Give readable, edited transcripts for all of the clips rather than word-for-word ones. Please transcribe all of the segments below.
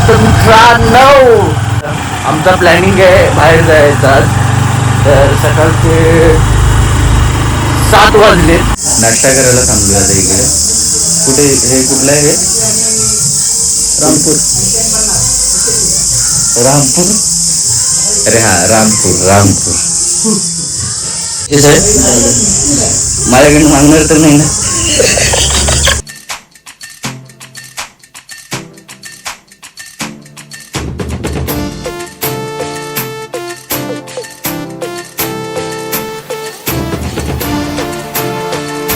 तर मित्रांनो आमचा प्लॅनिंग आहे बाहेर जायचा आज. तर सकाळचे 7 वाजले. नाश्ता करायला थांबलो आता इकडे. कुठे हे कुठलं आहे हे? रामपूर. रामपूर अरे हा रामपूर माझ्याकडे मागणार तर नाही ना.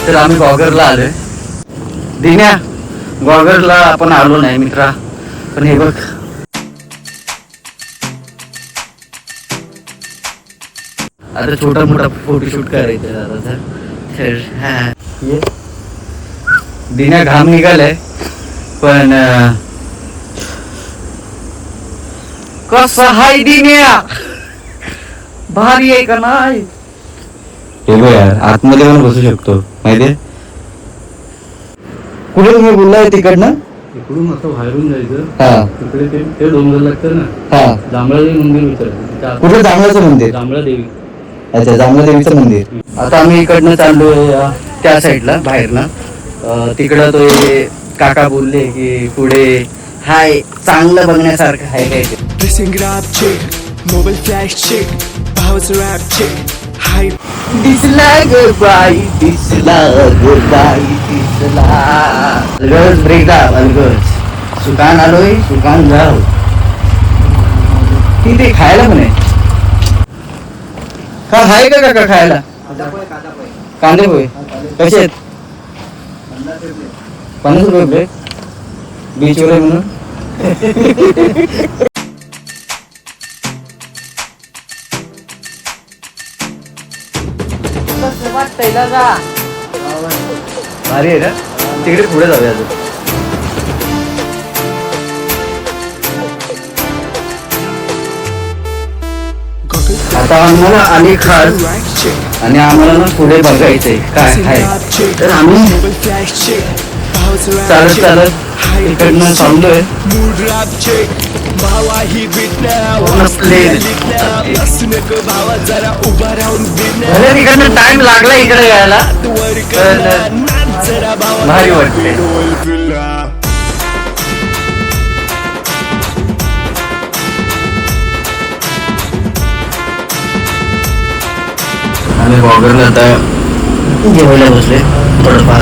तर आम्ही गॉगरला आलोय. दिन्या गॉगरला आपण आलो नाही मित्रा. पण हे बघ आता छोटा मोठा फोटोशूट करायचं. दिन्या घाम निघालाय पण कसा हाय दिन्या भारी आहे का नाही. हे बघ यार आतमध्ये पण बसू शकतो माहितीये. कुठे तुम्ही बोललाय तिकडनं? इकडून असं बाहेरून जायचं. हा तिकडे ते डोंगर लागतं ना. हा जांभळादेवी मंदिर विचारायचं. कुठे जांभळाचं मंदिर? जांभळा देवी. अच्छा जांभळा देवीचं मंदिर. आता आम्ही इकडनं चाललोय त्या साईडला बाहेरनं. तिकडं तो काका बोलले की पुढे हाय चांगलं बघण्यासारखं आहे काय ते. Dressing rap chick, mobile flash chick, भावच rap chick, hype. दिसला ग बाई दिसला ग बाई दिसला. अलगज ब्रेका अलगज सुकान आलोय सुकान जाऊ. तिथे खायला पण आहे का? हाय का काका खायला? कांदे पोहे कसे आहेत? 50 रुपये प्लेट. बीचवर आहे म्हणून. भारी आहे ना. तिकडे पुढे जाऊया अजून. आता आम्हाला आली खास आणि आम्हाला ना पुढे बघायचंय काय आहे. तर आम्ही चालत चालत इकडनं चाललोय. तिकडनं टाइम लागला इकडे यायला पण भारी वाटते. आम्ही गॉगरला आता जेवायला बसले थोडंफार.